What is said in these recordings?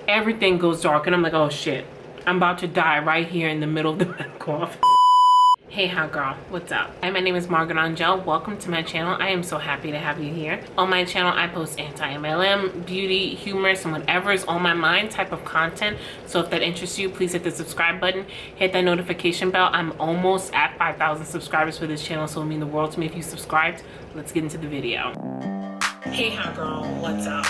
everything goes dark and I'm like, oh shit, I'm about to die right here in the middle of the medical office. Hey, hi girl, what's up? Hi, my name is Margaret Angel. Welcome to my channel. I am so happy to have you here. On my channel, I post anti-MLM, beauty, humorous, and whatever is on my mind type of content. So if that interests you, please hit the subscribe button, hit that notification bell. I'm almost at 5,000 subscribers for this channel, so it would mean the world to me if you subscribed. Let's get into the video. Hey, hi girl, what's up?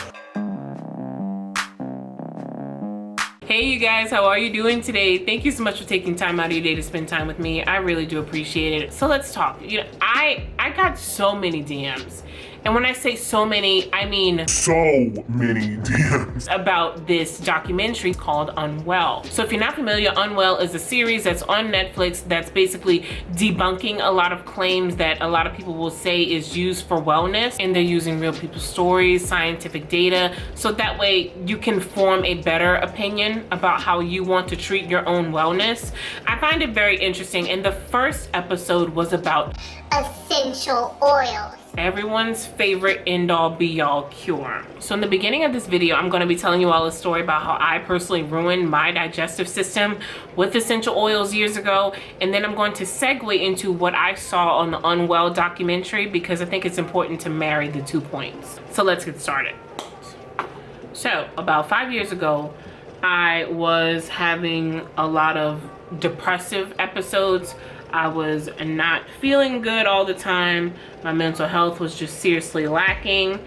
Hey you guys, how are you doing today? Thank you so much for taking time out of your day to spend time with me. I really do appreciate it. So let's talk. You know, I got so many DMs. And when I say so many, I mean so many DMs about this documentary called Unwell. So if you're not familiar, Unwell is a series that's on Netflix that's basically debunking a lot of claims that a lot of people will say is used for wellness, and they're using real people's stories, scientific data, so that way you can form a better opinion about how you want to treat your own wellness. I find it very interesting, and the first episode was about essential oils, everyone's favorite end-all be-all cure. So in the beginning of this video, I'm going to be telling you all a story about how I personally ruined my digestive system with essential oils years ago, and then I'm going to segue into what I saw on the Unwell documentary, because I think it's important to marry the 2 points. So let's get started. So about 5 years ago, I was having a lot of depressive episodes. I was not feeling good all the time. My mental health was just seriously lacking.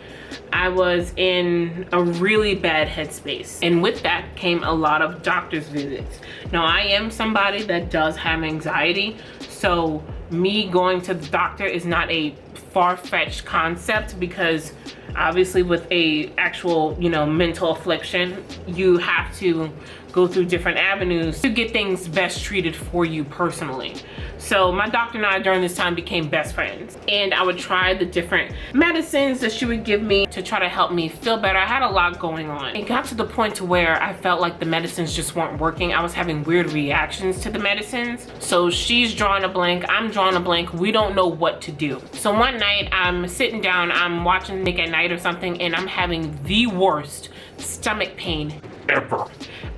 I was in a really bad headspace. And with that came a lot of doctor's visits. Now, I am somebody that does have anxiety, so me going to the doctor is not a far-fetched concept, because obviously with a actual, you know, mental affliction, you have to go through different avenues to get things best treated for you personally. So my doctor and I during this time became best friends, and I would try the different medicines that she would give me to try to help me feel better. I had a lot going on. It got to the point to where I felt like the medicines just weren't working. I was having weird reactions to the medicines. So she's drawing a blank, I'm drawing a blank. We don't know what to do. So one night I'm sitting down, I'm watching Nick at Night or something, and I'm having the worst stomach pain ever.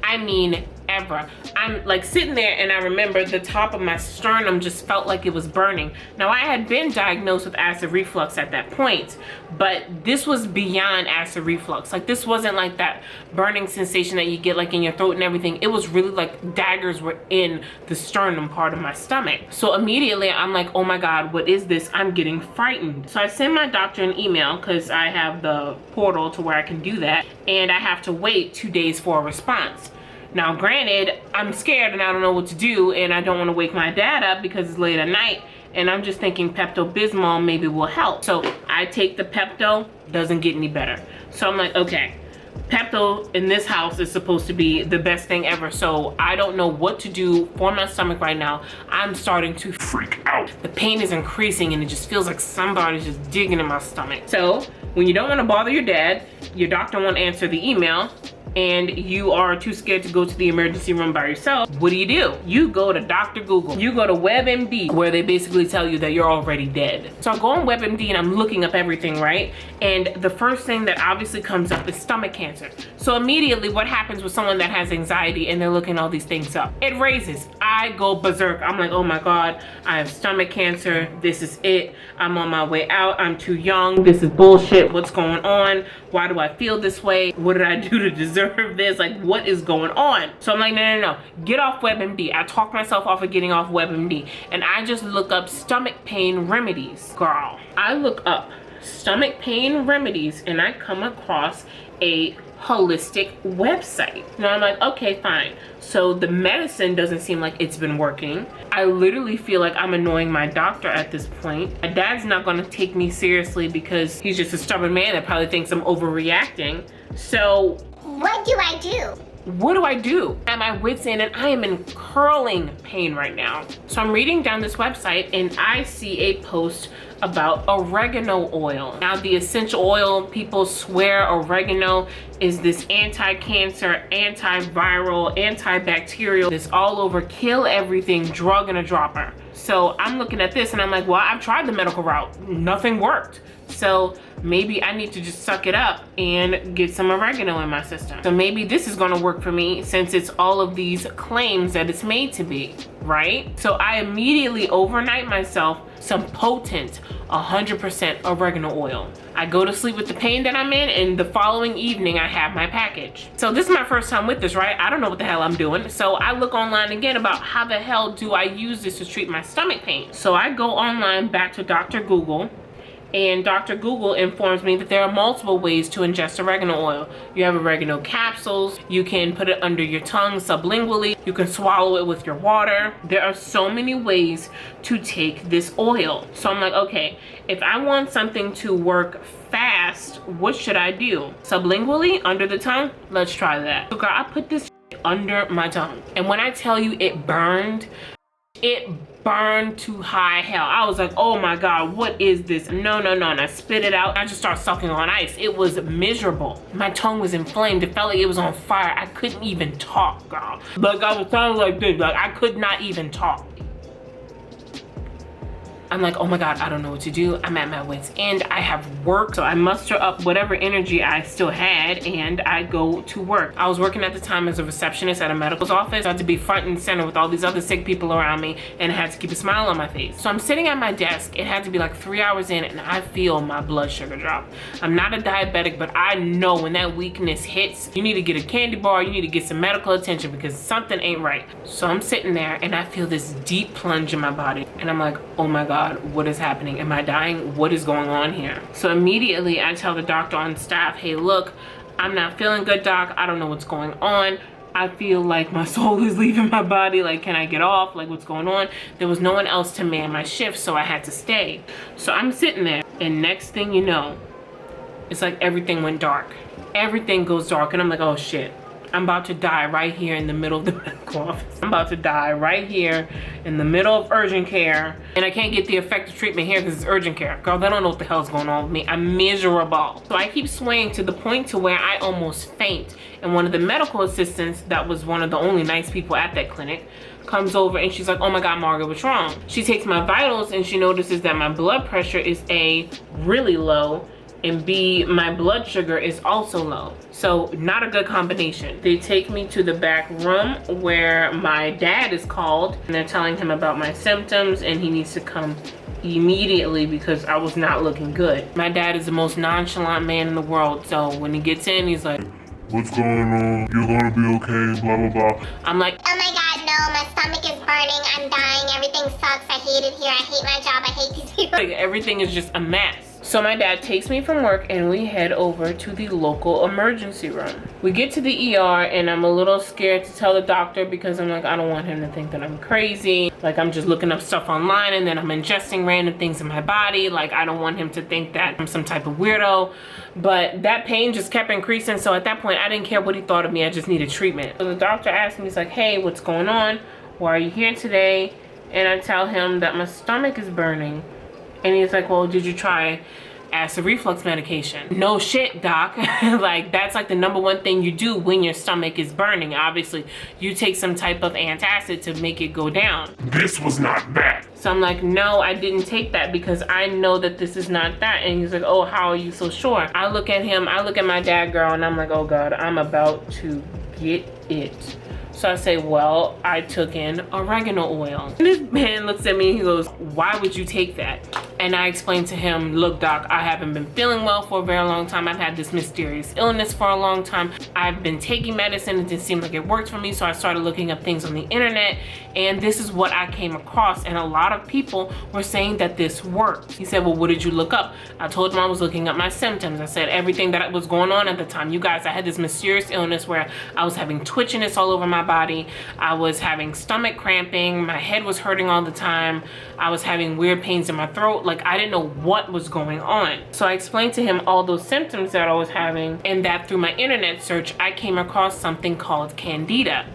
I mean, ever. I'm like sitting there, and I remember the top of my sternum just felt like it was burning. Now, I had been diagnosed with acid reflux at that point, but this was beyond acid reflux. Like, this wasn't like that burning sensation that you get like in your throat and everything. It was really like daggers were in the sternum part of my stomach. So immediately I'm like, oh my God, what is this? I'm getting frightened. So I send my doctor an email, because I have the portal to where I can do that, and I have to wait 2 days for a response. Now, granted, I'm scared and I don't know what to do, and I don't want to wake my dad up because it's late at night, and I'm just thinking Pepto-Bismol maybe will help. So I take the Pepto, doesn't get any better. So I'm like, okay, Pepto in this house is supposed to be the best thing ever, so I don't know what to do for my stomach right now. I'm starting to freak out. The pain is increasing, and it just feels like somebody's just digging in my stomach. So when you don't want to bother your dad, your doctor won't answer the email, and you are too scared to go to the emergency room by yourself, what do? You go to Dr. Google. You go to WebMD, where they basically tell you that you're already dead. So I go on WebMD and I'm looking up everything, right? And the first thing that obviously comes up is stomach cancer. So immediately, what happens with someone that has anxiety and they're looking all these things up? It raises. I go berserk. I'm like, oh my God, I have stomach cancer. This is it. I'm on my way out. I'm too young. This is bullshit. What's going on? Why do I feel this way? What did I do to deserve this? Like, what is going on? So I'm like, no. Get off WebMD. I talk myself off of getting off WebMD, and I just look up stomach pain remedies. Girl, I look up stomach pain remedies, and I come across a holistic website. Now I'm like, okay, fine. So the medicine doesn't seem like it's been working. I literally feel like I'm annoying my doctor at this point. My dad's not gonna take me seriously because he's just a stubborn man that probably thinks I'm overreacting. So what do I do? What do I do? At my wit's end, and I am in curling pain right now. So I'm reading down this website, and I see a post about oregano oil. Now, the essential oil, people swear oregano is this anti-cancer, antiviral, antibacterial, this all over kill everything drug in a dropper. So I'm looking at this and I'm like, well, I've tried the medical route, nothing worked. So maybe I need to just suck it up and get some oregano in my system. So maybe this is gonna work for me since it's all of these claims that it's made to be, right? So I immediately overnight myself some potent 100% oregano oil. I go to sleep with the pain that I'm in, and the following evening I have my package. So this is my first time with this, right? I don't know what the hell I'm doing. So I look online again about how the hell do I use this to treat my stomach pain. So I go online back to Dr. Google, and Dr. Google informs me that there are multiple ways to ingest oregano oil. You have oregano capsules, you can put it under your tongue sublingually, you can swallow it with your water. There are so many ways to take this oil. So I'm like, okay, if I want something to work fast, what should I do? Sublingually, under the tongue? Let's try that. So girl, I put this under my tongue, and when I tell you it burned to high hell. I was like, oh my God, what is this? No. And I spit it out. I just started sucking on ice. It was miserable. My tongue was inflamed. It felt like it was on fire. I couldn't even talk, girl. Like I was sounding like this. Like I could not even talk. I'm like, oh my God, I don't know what to do. I'm at my wit's end. I have work, so I muster up whatever energy I still had and I go to work. I was working at the time as a receptionist at a medical office. I had to be front and center with all these other sick people around me, and I had to keep a smile on my face. So I'm sitting at my desk. It had to be like 3 hours in, and I feel my blood sugar drop. I'm not a diabetic, but I know when that weakness hits, you need to get a candy bar, you need to get some medical attention because something ain't right. So I'm sitting there and I feel this deep plunge in my body, and I'm like, oh my God, what is happening? Am I dying? What is going on here? So immediately I tell the doctor on staff, hey, look, I'm not feeling good, doc. I don't know what's going on. I feel like my soul is leaving my body. Like, can I get off? Like, what's going on? There was no one else to man my shift, so I had to stay. So I'm sitting there, and next thing you know, it's like everything went dark. Everything goes dark, and I'm like, oh shit. I'm about to die right here in the middle of the medical office. I'm about to die right here in the middle of urgent care, and I can't get the effective treatment here because it's urgent care. Girl, they don't know what the hell's going on with me. I'm miserable. So I keep swaying to the point to where I almost faint. And one of the medical assistants, that was one of the only nice people at that clinic, comes over and she's like, oh my God, Margaret, what's wrong? She takes my vitals and she notices that my blood pressure is A, really low, and B, my blood sugar is also low. So not a good combination. They take me to the back room where my dad is called, and they're telling him about my symptoms and he needs to come immediately because I was not looking good. My dad is the most nonchalant man in the world, so when he gets in, he's like, what's going on? You're gonna be okay, blah, blah, blah. I'm like, oh my God, no, my stomach is burning, I'm dying, everything sucks, I hate it here, I hate my job, I hate these people. Like, everything is just a mess. So my dad takes me from work and we head over to the local emergency room. We get to the ER and I'm a little scared to tell the doctor because I'm like, I don't want him to think that I'm crazy. Like, I'm just looking up stuff online and then I'm ingesting random things in my body. Like, I don't want him to think that I'm some type of weirdo. But that pain just kept increasing. So at that point, I didn't care what he thought of me. I just needed treatment. So the doctor asked me, he's like, hey, what's going on? Why are you here today? And I tell him that my stomach is burning. And he's like, well, did you try acid reflux medication? No shit, doc. Like, that's like the #1 thing you do when your stomach is burning. Obviously, you take some type of antacid to make it go down. This was not that. So I'm like, no, I didn't take that because I know that this is not that. And he's like, oh, how are you so sure? I look at him, I look at my dad, girl, and I'm like, oh God, I'm about to get it. So I say, well, I took in oregano oil. And this man looks at me and he goes, why would you take that? And I explained to him, look, doc, I haven't been feeling well for a very long time. I've had this mysterious illness for a long time. I've been taking medicine. It didn't seem like it worked for me. So I started looking up things on the internet, and this is what I came across. And a lot of people were saying that this worked. He said, well, what did you look up? I told him I was looking up my symptoms. I said everything that was going on at the time. You guys, I had this mysterious illness where I was having twitchiness all over my body. I was having stomach cramping. My head was hurting all the time. I was having weird pains in my throat. Like, I didn't know what was going on. So I explained to him all those symptoms that I was having, and that through my internet search, I came across something called candida.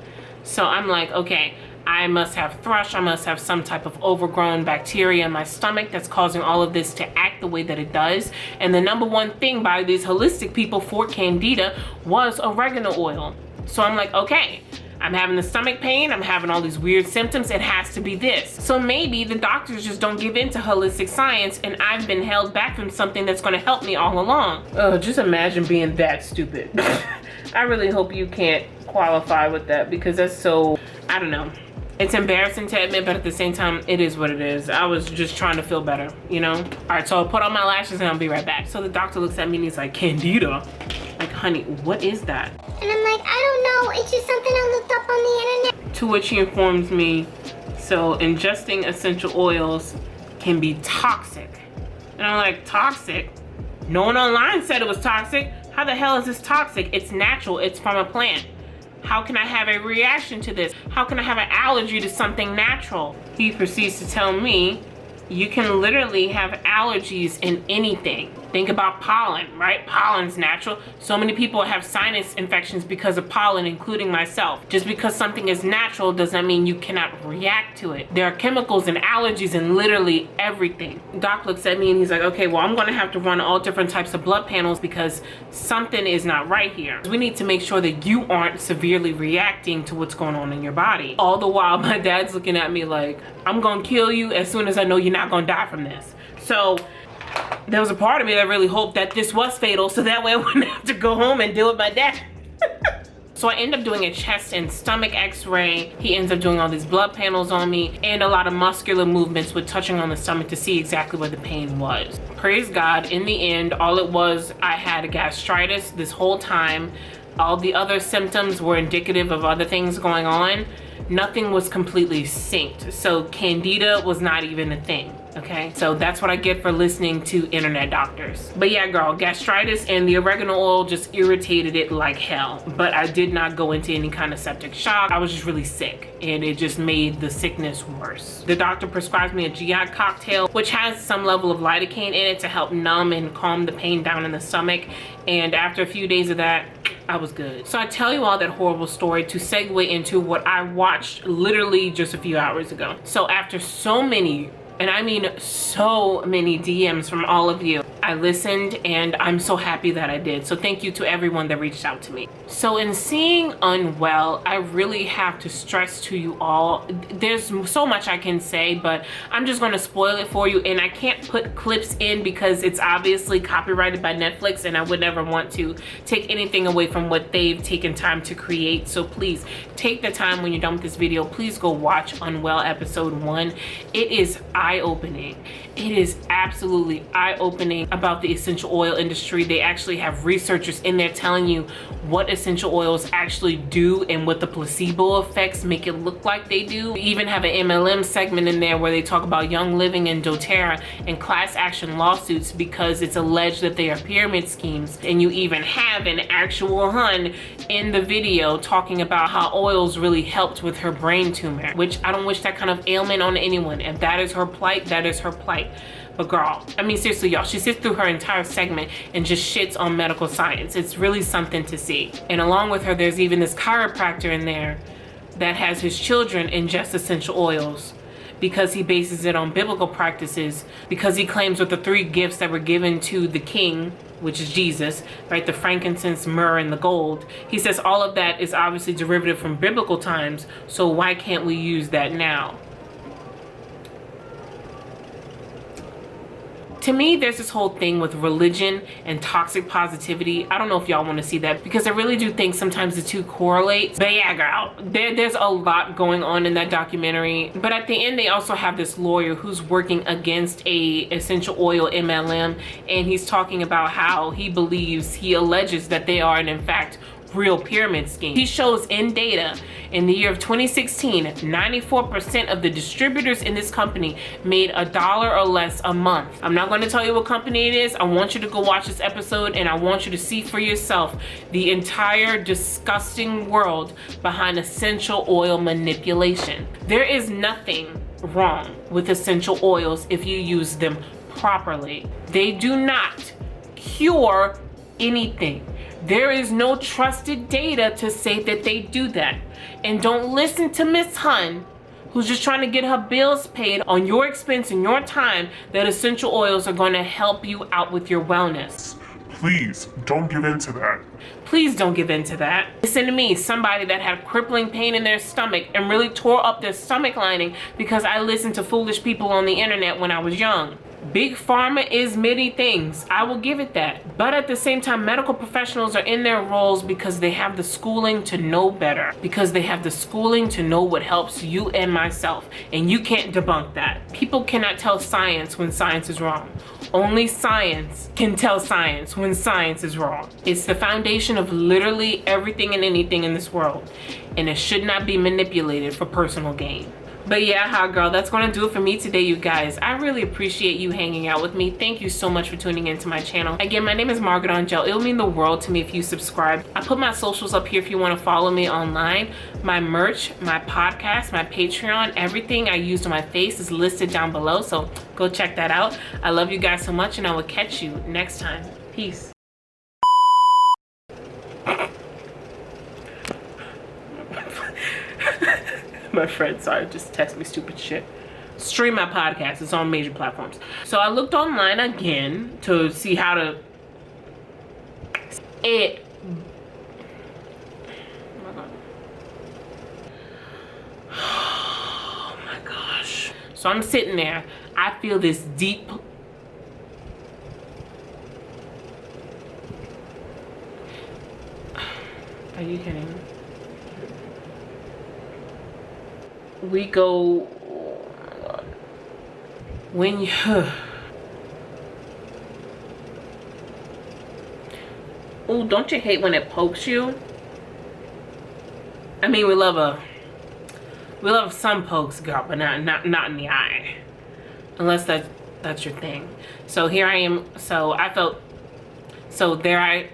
So I'm like, okay, I must have thrush. I must have some type of overgrown bacteria in my stomach that's causing all of this to act the way that it does. And the #1 thing by these holistic people for candida was oregano oil. So I'm like, okay, I'm having the stomach pain, I'm having all these weird symptoms, it has to be this. So maybe the doctors just don't give in to holistic science and I've been held back from something that's gonna help me all along. Oh, just imagine being that stupid. I really hope you can't qualify with that because that's so, I don't know. It's embarrassing to admit, but at the same time, it is what it is. I was just trying to feel better, you know? All right, so I'll put on my lashes and I'll be right back. So the doctor looks at me and he's like, Candida? Like, honey, what is that? And I'm like, I don't know, it's just something I looked up on the internet. To which he informs me, so ingesting essential oils can be toxic. And I'm like, toxic? No one online said it was toxic. How the hell is this toxic? It's natural, it's from a plant. How can I have a reaction to this? How can I have an allergy to something natural? He proceeds to tell me, you can literally have allergies in anything. Think about pollen, right? Pollen's natural. So many people have sinus infections because of pollen, including myself. Just because something is natural doesn't mean you cannot react to it. There are chemicals and allergies in literally everything. Doc looks at me and he's like, okay, well, I'm gonna have to run all different types of blood panels because something is not right here. We need to make sure that you aren't severely reacting to what's going on in your body. All the while, my dad's looking at me like, I'm gonna kill you as soon as I know you're not gonna die from this. So there was a part of me that really hoped that this was fatal so that way I wouldn't have to go home and deal with my dad. So I end up doing a chest and stomach x-ray. He ends up doing all these blood panels on me and a lot of muscular movements with touching on the stomach to see exactly where the pain was. Praise God, in the end, all it was, I had a gastritis this whole time. All the other symptoms were indicative of other things going on. Nothing was completely synced. So Candida was not even a thing. Okay, so that's what I get for listening to internet doctors. But yeah, girl, gastritis and the oregano oil just irritated it like hell. But I did not go into any kind of septic shock. I was just really sick and it just made the sickness worse. The doctor prescribed me a GI cocktail, which has some level of lidocaine in it to help numb and calm the pain down in the stomach. And after a few days of that, I was good. So I tell you all that horrible story to segue into what I watched literally just a few hours ago. So after so many, and I mean so many DMs from all of you, I listened and I'm so happy that I did. So thank you to everyone that reached out to me. So in seeing Unwell, I really have to stress to you all, there's so much I can say, but I'm just gonna spoil it for you and I can't put clips in because it's obviously copyrighted by Netflix and I would never want to take anything away from what they've taken time to create. So please take the time when you're done with this video, please go watch Unwell episode 1. It is eye-opening. It is absolutely eye-opening about the essential oil industry. They actually have researchers in there telling you what essential oils actually do and what the placebo effects make it look like they do. We even have an MLM segment in there where they talk about Young Living and doTERRA and class action lawsuits because it's alleged that they are pyramid schemes. And you even have an actual hun in the video talking about how oils really helped with her brain tumor, which I don't wish that kind of ailment on anyone. If that is her plight, that is her plight. But girl, I mean seriously y'all, she sits through her entire segment and just shits on medical science. It's really something to see. And along with her, there's even this chiropractor in there that has his children ingest essential oils because he bases it on biblical practices, because he claims with the 3 gifts that were given to the king, which is Jesus, right? The frankincense, myrrh, and the gold. He says all of that is obviously derivative from biblical times, so why can't we use that now? To me, there's this whole thing with religion and toxic positivity. I don't know if y'all want to see that because I really do think sometimes the two correlate. But yeah, girl, there's a lot going on in that documentary. But at the end, they also have this lawyer who's working against a essential oil MLM, and he's talking about how he alleges that they are in fact real pyramid scheme. He shows in data in the year of 2016, 94% of the distributors in this company made $1 or less a month. I'm not going to tell you what company it is. I want you to go watch this episode and I want you to see for yourself the entire disgusting world behind essential oil manipulation. There is nothing wrong with essential oils if you use them properly. They do not cure anything. There is no trusted data to say that they do that. And don't listen to Miss Hun, who's just trying to get her bills paid on your expense and your time, that essential oils are going to help you out with your wellness. Please, don't give in to that. Please don't give in to that. Listen to me, somebody that had crippling pain in their stomach and really tore up their stomach lining because I listened to foolish people on the internet when I was young. Big pharma is many things. I will give it that. But at the same time, medical professionals are in their roles because they have the schooling to know better. Because they have the schooling to know what helps you and myself. And you can't debunk that. People cannot tell science when science is wrong. Only science can tell science when science is wrong. It's the foundation of literally everything and anything in this world. And it should not be manipulated for personal gain. But yeah, hot girl, that's going to do it for me today, you guys. I really appreciate you hanging out with me. Thank you so much for tuning into my channel. Again, my name is Margaret Angel. It'll mean the world to me if you subscribe. I put my socials up here if you want to follow me online. My merch, my podcast, my Patreon, everything I used on my face is listed down below. So go check that out. I love you guys so much, and I will catch you next time. Peace. My friend, sorry, just text me stupid shit. Stream my podcast. It's on major platforms. So I looked online again to see how to... Oh my gosh. So I'm sitting there. I feel this deep... Are you kidding me? We go when you oh, don't you hate when it pokes you? I mean, we love some pokes, girl, but not in the eye, unless that's your thing. So here I am. So I felt, so there I